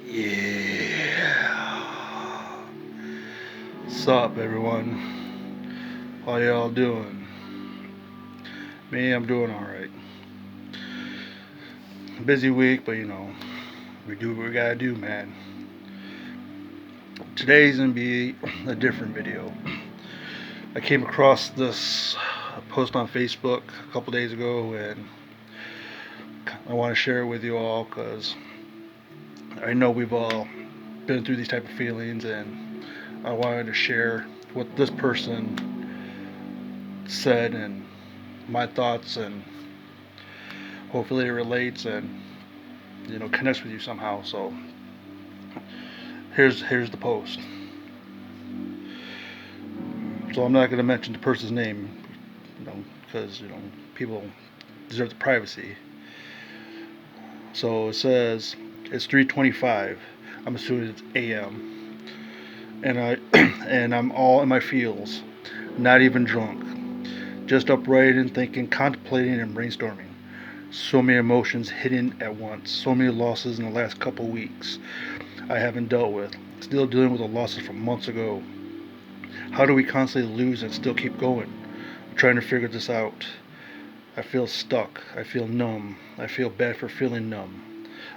Yeah. Sup, everyone? How y'all doing? Me, I'm doing alright. Busy week, but we do what we gotta do, man. Today's gonna be a different video. I came across this post on Facebook a couple days ago, and I want to share it with you all because I know we've all been through these type of feelings, and I wanted to share what this person said and my thoughts, and hopefully it relates and connects with you somehow. So here's the post. So I'm not going to mention the person's name, because people deserve the privacy. So it says it's 3:25. I'm assuming it's a.m. and I'm all in my feels, not even drunk, just upright and thinking, contemplating and brainstorming. So many emotions hitting at once, so many losses in the last couple weeks I haven't dealt with. Still dealing with the losses from months ago. How do we constantly lose and still keep going? I'm trying to figure this out. I feel stuck. I feel numb. I feel bad for feeling numb.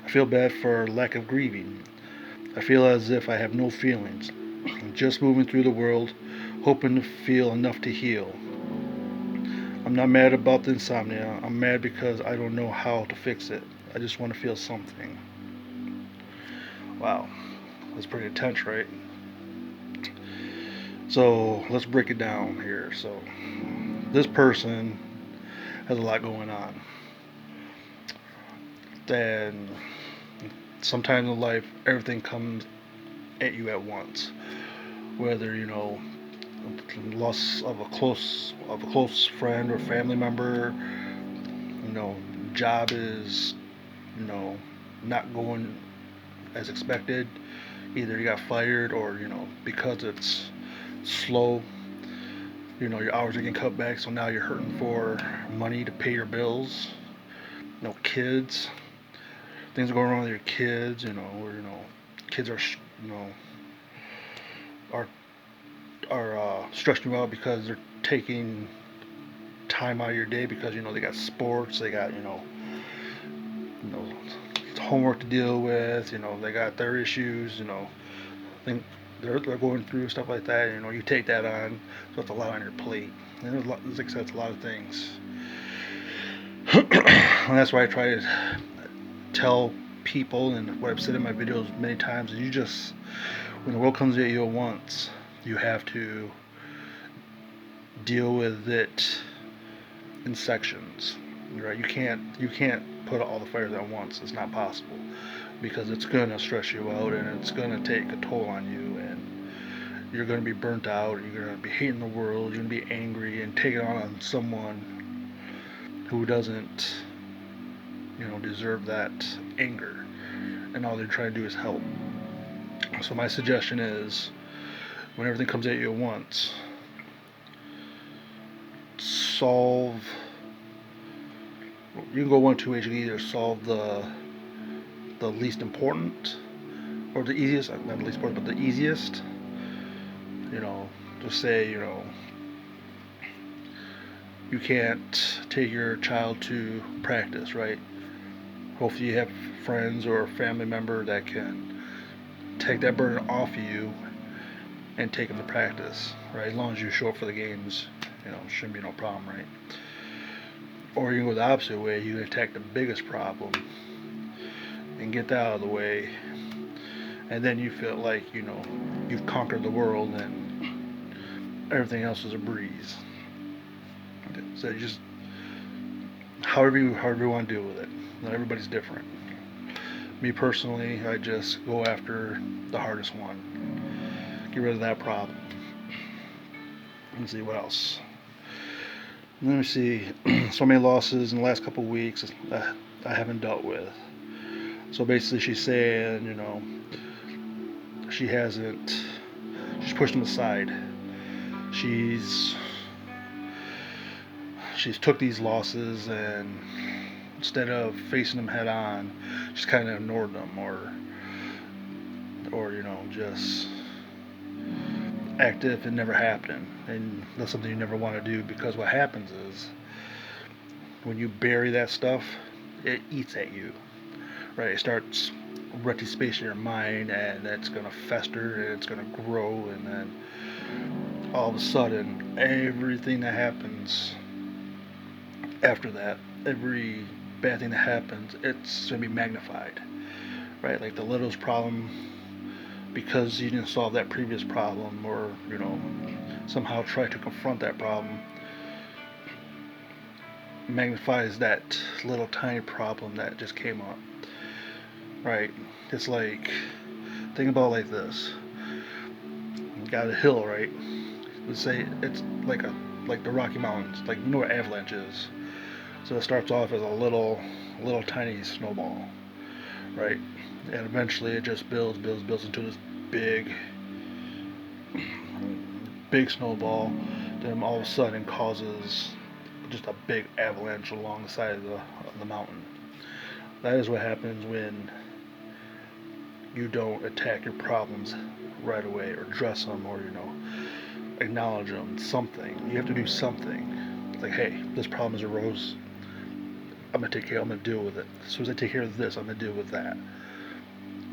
I feel bad for lack of grieving. I feel as if I have no feelings. I'm just moving through the world, hoping to feel enough to heal. I'm not mad about the insomnia. I'm mad because I don't know how to fix it. I just want to feel something. Wow, that's pretty intense, right? So let's break it down here. So this person has a lot going on, and sometimes in life everything comes at you at once. Whether loss of a close friend or family member, you know, job is you know not going as expected. Either you got fired, or because it's slow, your hours are getting cut back, so now you're hurting for money to pay your bills. Kids, things are going wrong with your kids. Or kids are are stressing you out because they're taking time out of your day, because they got sports, they got you know homework to deal with, they got their issues, think they're going through stuff like that. You take that on, so it's a lot on your plate. And there's, like I said, it's a lot of things. And that's why I try to tell people, and what I've said in my videos many times, is when the world comes at you at once, you have to deal with it in sections. Right? You can't put all the fires at once. It's not possible, because it's gonna stress you out, and it's gonna take a toll on you, and you're gonna be burnt out, and you're gonna be hating the world, you're gonna be angry and take it on someone who doesn't deserve that anger, and all they're trying to do is help. So my suggestion is, when everything comes at you at once, solve. You can go one of two ways. You can either solve the least important, or the easiest, not the least important, but the easiest. You know, just say, you can't take your child to practice, right? Hopefully you have friends or a family member that can take that burden off of you and take them to practice, right? As long as you show up for the games, shouldn't be no problem, right? Or you can go the opposite way. You can attack the biggest problem and get that out of the way, and then you feel like you've conquered the world, and everything else is a breeze. So you just however you want to deal with it. Everybody's different. Me personally, I just go after the hardest one. Get rid of that problem. Let's see what else. Let me see. So many losses in the last couple of weeks that I haven't dealt with. So basically, she's saying, she hasn't. She's pushed them aside. She's took these losses, and instead of facing them head on, she's kind of ignored them, or or just act as if it never happened. And that's something you never want to do, because what happens is when you bury that stuff, it eats at you, right? It starts renting space in your mind, and it's gonna fester and it's gonna grow, and then all of a sudden, everything that happens after that, every bad thing that happens, it's gonna be magnified, right? Like the littlest problem, because you didn't solve that previous problem, or somehow try to confront that problem, magnifies that little tiny problem that just came up, right? It's like, think about it like this: you got a hill, right? Let's say it's like the Rocky Mountains, like where avalanche is. So it starts off as a little tiny snowball, right? And eventually it just builds into this big, big snowball. Then all of a sudden causes just a big avalanche along the side of the mountain. That is what happens when you don't attack your problems right away, or address them, or acknowledge them. Something you have to do something. Like, hey, this problem has arose. I'm gonna deal with it. As soon as I take care of this, I'm gonna deal with that.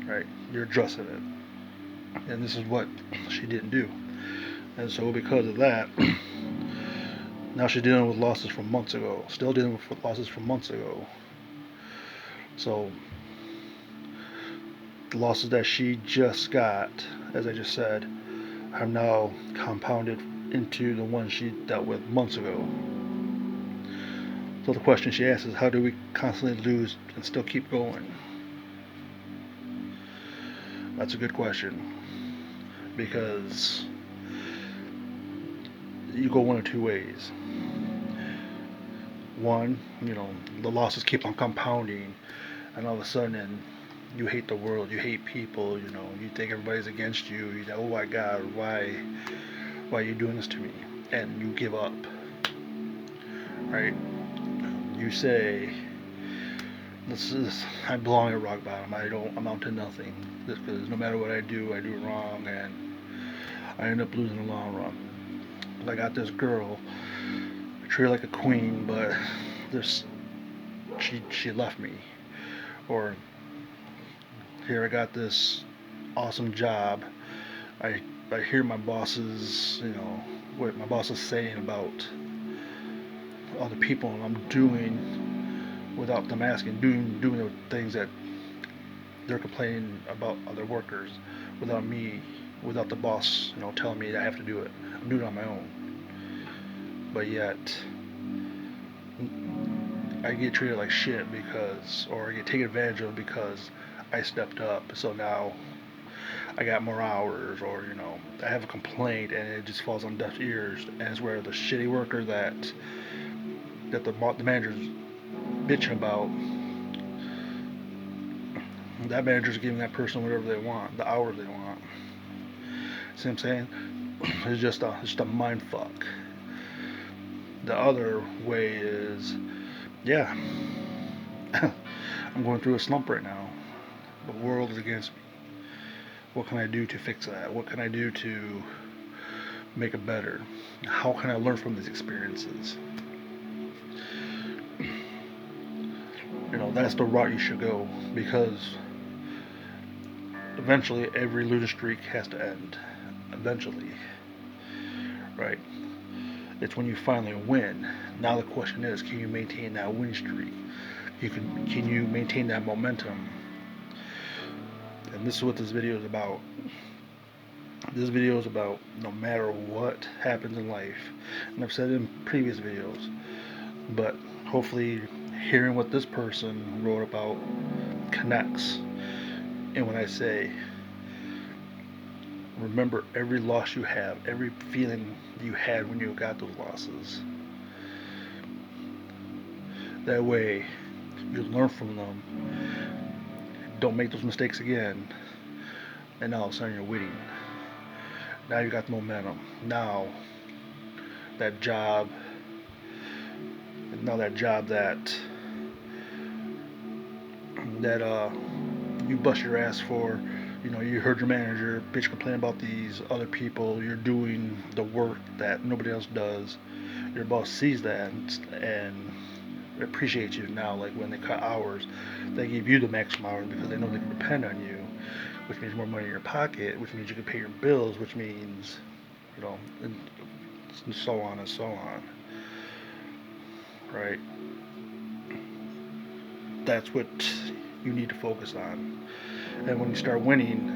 Right? You're addressing it, and this is what she didn't do. And so because of that, now she's dealing with losses from months ago. Still dealing with losses from months ago. So the losses that she just got, as I just said, are now compounded into the ones she dealt with months ago. So the question she asks is, how do we constantly lose and still keep going? That's a good question, because you go one of two ways. One, the losses keep on compounding, and all of a sudden you hate the world, you hate people, you think everybody's against you. You know, oh my God, why are you doing this to me? And you give up, right? You say, I belong at rock bottom. I don't amount to nothing. Because no matter what I do wrong, and I end up losing in the long run. I got this girl, I treat her like a queen, but this she left me. Or here, I got this awesome job. I I hear my bosses, what my boss is saying about other people, and I'm doing without them asking, doing the things that they're complaining about other workers, without me, without the boss, telling me that I have to do it. I'm doing it on my own. But yet, I get treated like shit or I get taken advantage of because I stepped up. So now I got more hours, or I have a complaint and it just falls on deaf ears. And it's where the shitty worker that the manager's bitching about, that manager's giving that person whatever they want, the hours they want. See what I'm saying? It's just a mind fuck. The other way is, yeah, I'm going through a slump right now. The world is against me. What can I do to fix that? What can I do to make it better? How can I learn from these experiences? That's the route you should go, because eventually every losing streak has to end. Eventually, right? It's when you finally win. Now the question is, can you maintain that win streak? Can you maintain that momentum? And this is what this video is about. This video is about, no matter what happens in life, and I've said it in previous videos, but hopefully hearing what this person wrote about connects. And when I say, remember every loss you have, every feeling you had when you got those losses. That way you learn from them, don't make those mistakes again, and now all of a sudden you're winning. Now you got the momentum. Now that job that you bust your ass for You know, you heard your manager bitch complain about these other people. You're doing the work that nobody else does. Your boss sees that and appreciates you now. Like when they cut hours, they give you the maximum hours because they know they can depend on you, which means more money in your pocket, which means you can pay your bills, which means, you know, and so on and so on. Right? That's what you need to focus on. And when you start winning,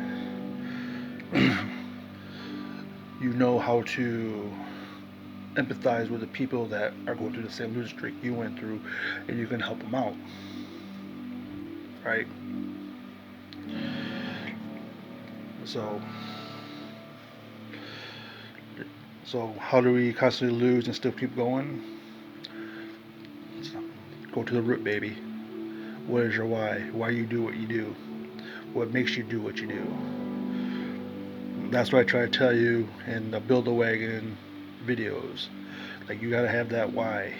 you know how to empathize with the people that are going through the same losing streak you went through, and you can help them out. Right? So, so how do we constantly lose and still keep going? Go to the root, baby. What is your why? Why you do what you do? What makes you do what you do? That's what I try to tell you in the Build a Wagon videos. Like, you gotta have that why.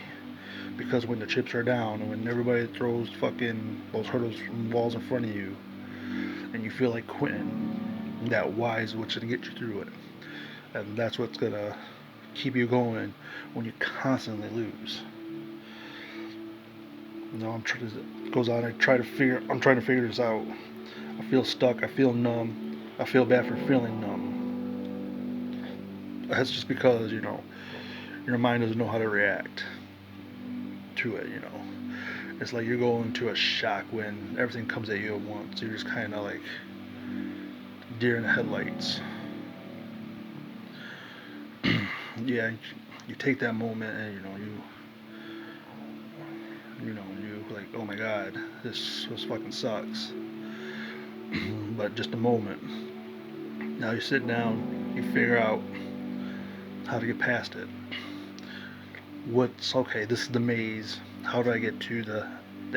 Because when the chips are down and when everybody throws fucking those hurdles from walls in front of you and you feel like quitting, that why is what's gonna get you through it. And that's what's gonna keep you going when you constantly lose. You know, I'm trying to goes on. I'm trying to figure this out. I feel stuck. I feel numb. I feel bad for feeling numb. That's just because, you know, your mind doesn't know how to react to it. You know, it's like you're going into a shock when everything comes at you at once. You're just kind of like deer in the headlights. Yeah, you take that moment and you like, oh my god, this fucking sucks. But just a moment. Now you sit down, you figure out how to get past it. What's okay? This is the maze. How do I get to the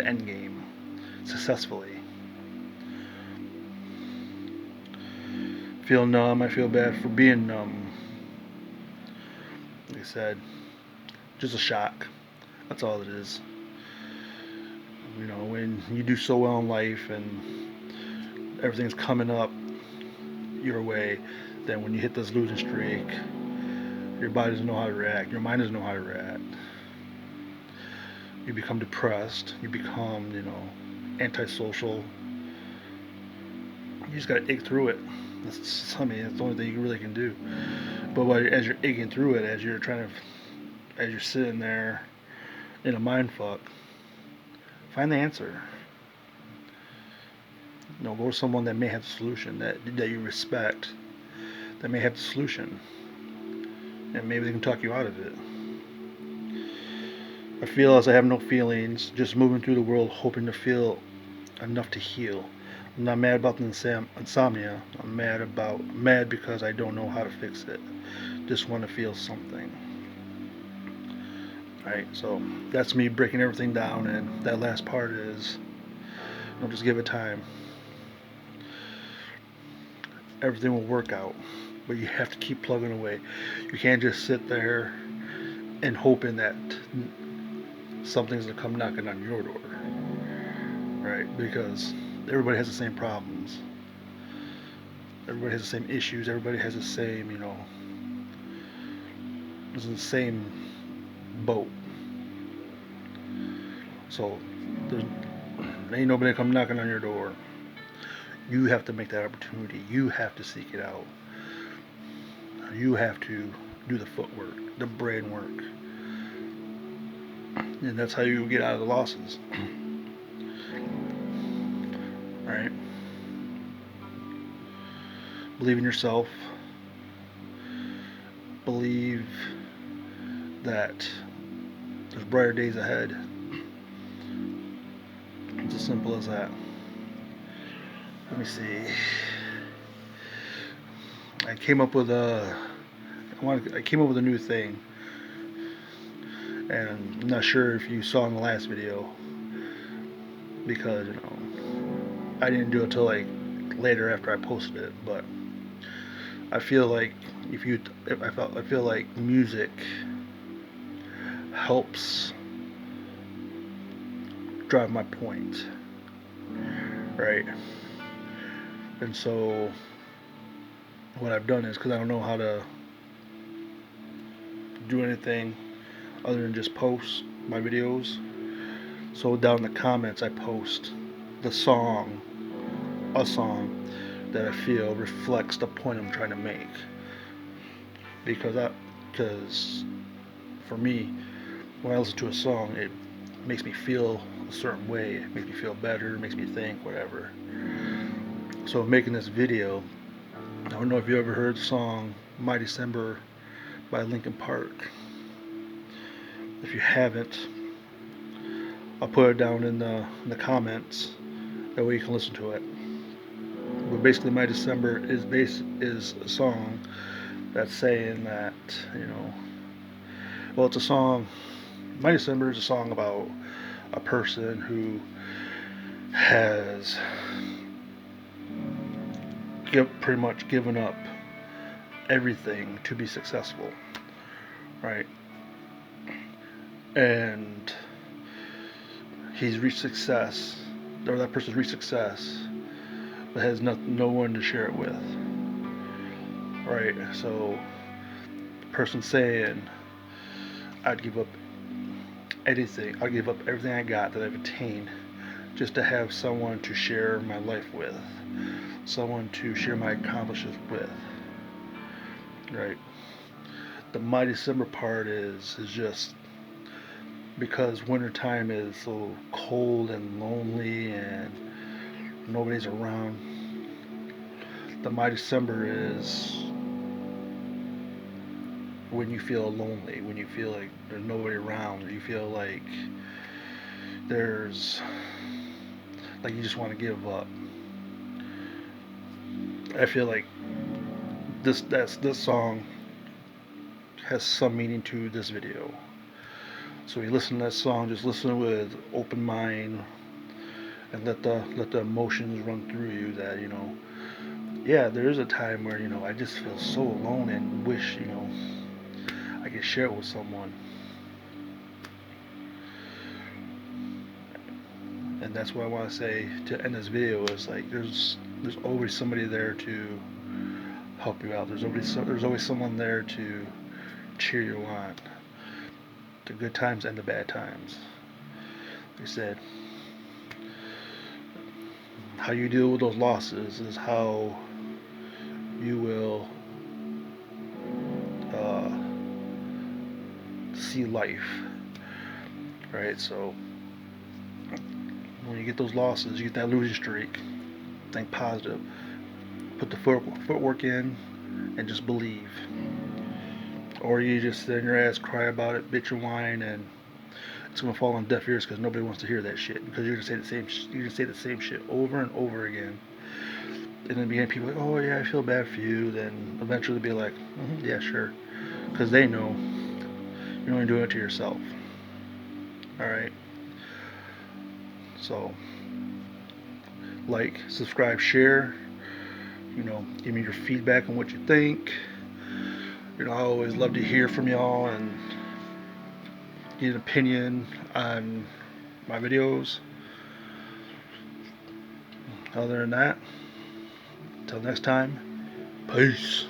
end game successfully? Feel numb. I feel bad for being numb. Like I said, just a shock. That's all it is. You know, when you do so well in life and everything's coming up your way, then when you hit this losing streak, your body doesn't know how to react. Your mind doesn't know how to react. You become depressed. You become, you know, antisocial. You just gotta ache through it. That's the only thing you really can do. But as you're aching through it, as you're sitting there in a mind fuck, find the answer. You know, go to someone that may have the solution, that you respect, that may have the solution, and maybe they can talk you out of it. I feel as I have no feelings, just moving through the world hoping to feel enough to heal. I'm not mad about the insomnia. I'm mad because I don't know how to fix it. Just want to feel something. Right? So that's me breaking everything down, and that last part is, you know, just give it time. Everything will work out, but you have to keep plugging away. You can't just sit there and hoping that something's gonna come knocking on your door, right? Because everybody has the same problems. Everybody has the same issues. Everybody has the same, you know, is in the same boat. So there's ain't nobody come knocking on your door. You have to make that opportunity. You have to seek it out. You have to do the footwork, the brain work, and that's how you get out of the losses. Right? Believe in yourself. Believe that there's brighter days ahead. It's as simple as that. Let me see. I came up with a new thing, and I'm not sure if you saw in the last video because, you know, I didn't do it till like later after I posted it. But I feel like I feel like music helps drive my point, right? And so what I've done is, because I don't know how to do anything other than just post my videos, so down in the comments I post the song, a song that I feel reflects the point I'm trying to make. Because for me, when I listen to a song, it makes me feel a certain way. It makes me feel better. It makes me think, whatever. So making this video, I don't know if you ever heard the song "My December" by Linkin Park. If you haven't, I'll put it down in the comments. That way you can listen to it. But basically, "My December" is a song that's saying that, well, it's a song. "My December" is a song about a person who has pretty much given up everything to be successful, right? And he's reached success, or that person's reached success, but has no one to share it with, right? So the person's saying, I'd give up anything, I'd give up everything I got that I've attained just to have someone to share my life with, someone to share my accomplishments with, right? The "My December" part is just because wintertime is so cold and lonely and nobody's around. The "My December" is when you feel lonely, when you feel like there's nobody around, or you feel like there's like you just want to give up. I feel like this song has some meaning to this video. So you listen to that song, just listen with open mind and let the emotions run through you. That yeah, there is a time where I just feel so alone and wish I could share it with someone. And that's what I want to say to end this video is like there's always somebody there to help you out. There's always someone there to cheer you on. The good times and the bad times. Like I said, how you deal with those losses is how you will uh, see life, right? So when you get those losses, you get that losing streak, think positive, put the footwork in, and just believe. Or you just sit in your ass, cry about it, bitch and whine, and it's gonna fall on deaf ears because nobody wants to hear that shit. Because you're gonna say the same shit over and over again. And in the beginning, people are like, oh yeah, I feel bad for you. Then eventually they'll be like, yeah, sure, because they know you're only doing it to yourself. All right. So, like, subscribe, share. Give me your feedback on what you think. I always love to hear from y'all and get an opinion on my videos. Other than that, until next time, peace.